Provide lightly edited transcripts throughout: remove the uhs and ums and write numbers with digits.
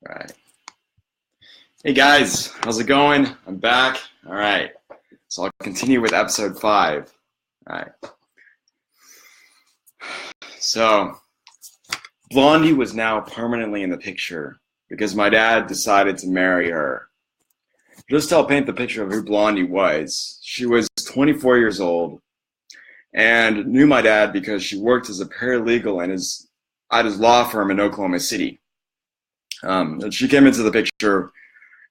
All right. Hey guys, how's it going? I'm back. All right. So I'll continue with episode 5. All right. So Blondie was now permanently in the picture because my dad decided to marry her. Just to help paint the picture of who Blondie was, she was 24 years old and knew my dad because she worked as a paralegal at his law firm in Oklahoma City. And she came into the picture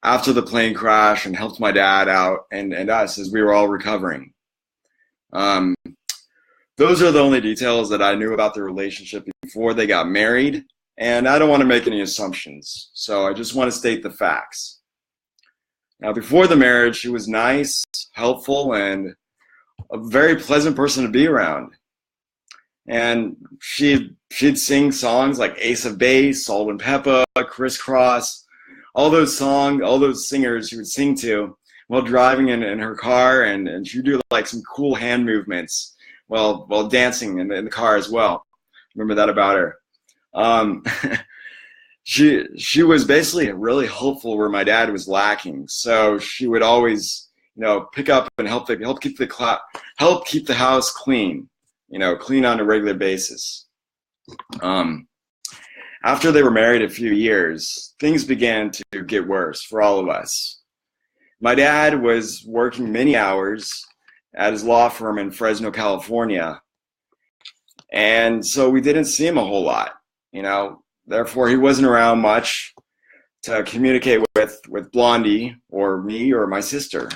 after the plane crash and helped my dad out and us as we were all recovering. Those are the only details that I knew about their relationship before they got married, and I don't want to make any assumptions, so I just want to state the facts. Now, before the marriage, she was nice, helpful, and a very pleasant person to be around. And she'd sing songs like Ace of Base, Salt-N-Pepa, Kris Kross, all those singers she would sing to while driving in her car, and she'd do like some cool hand movements while dancing in the car as well. Remember that about her. She was basically really helpful where my dad was lacking. So she would always, pick up and help keep the house clean, clean on a regular basis. After they were married a few years, things began to get worse for all of us. My dad was working many hours at his law firm in Fresno, California, and so we didn't see him a whole lot, Therefore, he wasn't around much to communicate with Blondie or me or my sister.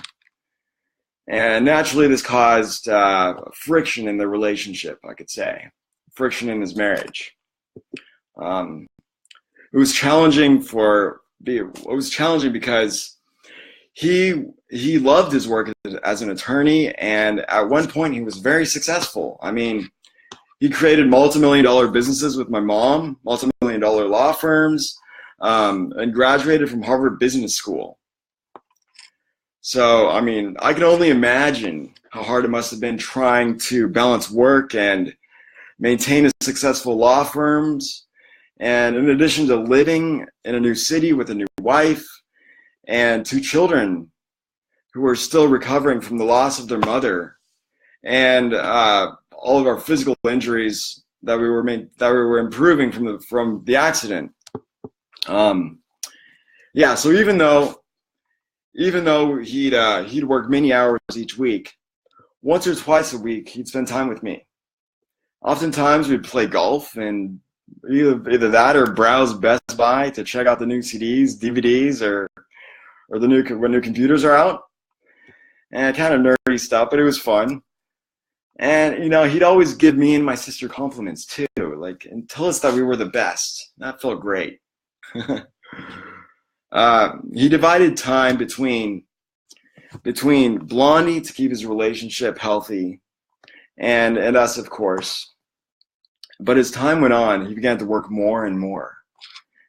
And naturally, this caused friction in the relationship, I could say. Friction in his marriage. It was challenging because he loved his work as an attorney, and at one point he was very successful. I mean, he created multimillion-dollar businesses with my mom, multimillion-dollar law firms, and graduated from Harvard Business School. So, I mean, I can only imagine how hard it must have been trying to balance work and maintain a successful law firms, and in addition to living in a new city with a new wife and 2 children who were still recovering from the loss of their mother, and all of our physical injuries that we were improving from the accident. So even though he'd work many hours each week, once or twice a week he'd spend time with me. Oftentimes we'd play golf, and either that or browse Best Buy to check out the new CDs, DVDs, or when new computers are out. And kind of nerdy stuff, but it was fun. And, he'd always give me and my sister compliments too, and tell us that we were the best. That felt great. He divided time between Blondie to keep his relationship healthy and us, of course. But as time went on, he began to work more and more.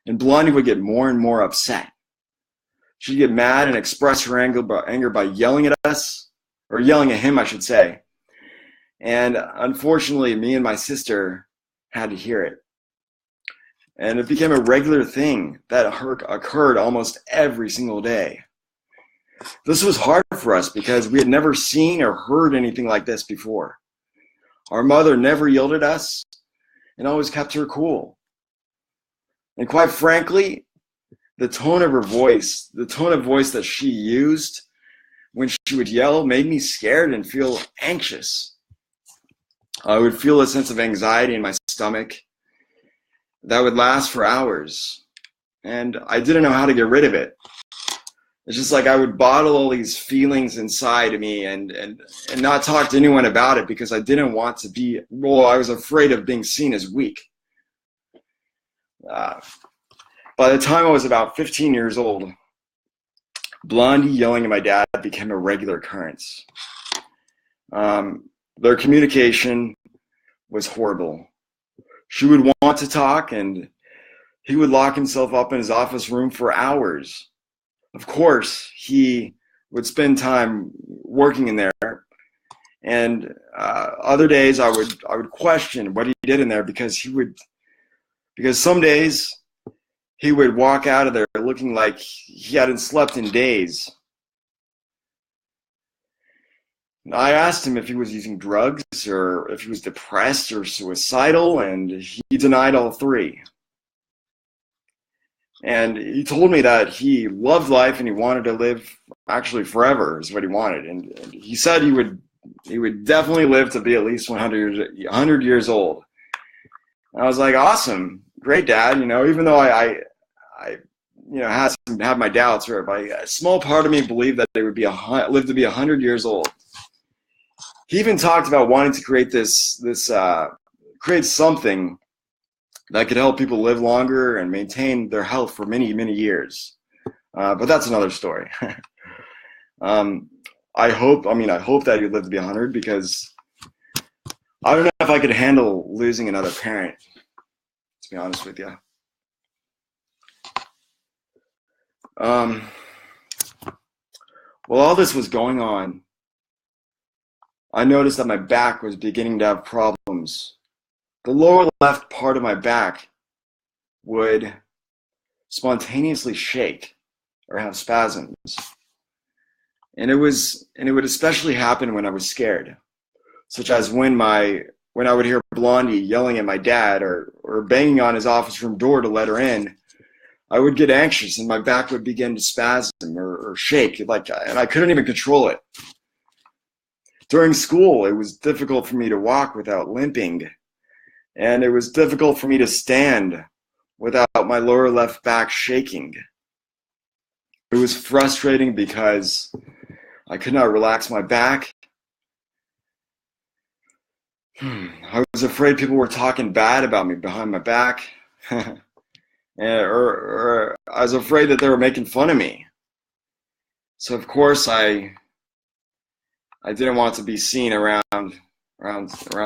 And Blondie would get more and more upset. She'd get mad and express her anger by yelling at us, or yelling at him, I should say. And unfortunately, me and my sister had to hear it. And it became a regular thing that occurred almost every single day. This was hard for us because we had never seen or heard anything like this before. Our mother never yelled at us and always kept her cool. And quite frankly, the tone of voice that she used when she would yell made me scared and feel anxious. I would feel a sense of anxiety in my stomach that would last for hours, and I didn't know how to get rid of it. It's just like I would bottle all these feelings inside of me and not talk to anyone about it because I didn't want to be, I was afraid of being seen as weak. By the time I was about 15 years old, Blondie yelling at my dad became a regular occurrence. Their communication was horrible. She would want to talk, and he would lock himself up in his office room for hours. Of course, he would spend time working in there, and other days I would question what he did in there because some days he would walk out of there looking like he hadn't slept in days. I asked him if he was using drugs or if he was depressed or suicidal, and he denied all three. And he told me that he loved life and he wanted to live actually forever is what he wanted. And he said he would definitely live to be at least 100 years old. And I was like, awesome, great, Dad. Even though I have my doubts, or a small part of me believed that they would live to be 100 years old. He even talked about wanting to create create something that could help people live longer and maintain their health for many, many years. But that's another story. I hope that you live to be 100, because I don't know if I could handle losing another parent, to be honest with you. While all this was going on, I noticed that my back was beginning to have problems. The lower left part of my back would spontaneously shake or have spasms. And it would especially happen when I was scared, such as when I would hear Blondie yelling at my dad or banging on his office room door to let her in. I would get anxious and my back would begin to spasm or shake, and I couldn't even control it. During school, it was difficult for me to walk without limping, and it was difficult for me to stand without my lower left back shaking. It was frustrating because I could not relax my back. I was afraid people were talking bad about me behind my back. or I was afraid that they were making fun of me. So of course I didn't want to be seen around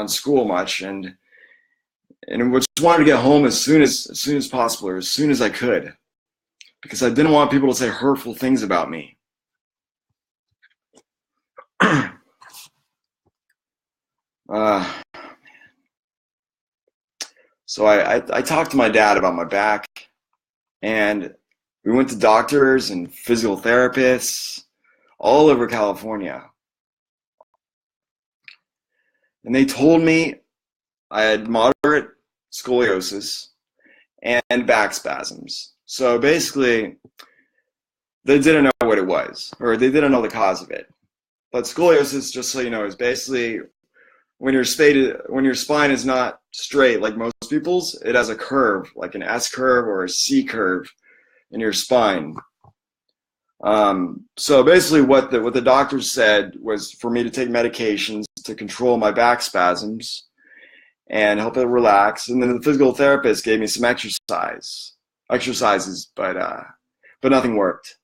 school much, and just wanted to get home as soon as possible, or as soon as I could, because I didn't want people to say hurtful things about me. So I talked to my dad about my back, and we went to doctors and physical therapists all over California. And they told me I had moderate scoliosis and back spasms. So basically, they didn't know what it was, or they didn't know the cause of it. But scoliosis, just so you know, is basically when your spine is not straight like most people's, it has a curve, like an S curve or a C curve in your spine. So basically what the doctors said was for me to take medications to control my back spasms and help it relax. And then the physical therapist gave me some exercises, but nothing worked.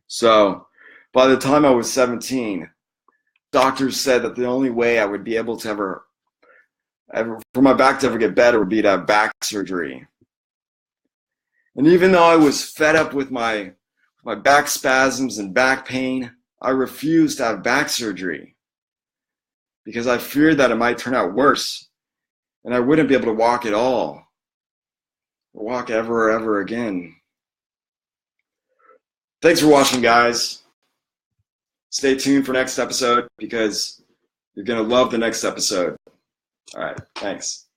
So by the time I was 17, doctors said that the only way I would be able to ever for my back to ever get better would be to have back surgery. And even though I was fed up with my back spasms and back pain, I refused to have back surgery because I feared that it might turn out worse and I wouldn't be able to walk at all, or walk ever again. Thanks for watching, guys. Stay tuned for next episode because you're going to love the next episode. All right, thanks.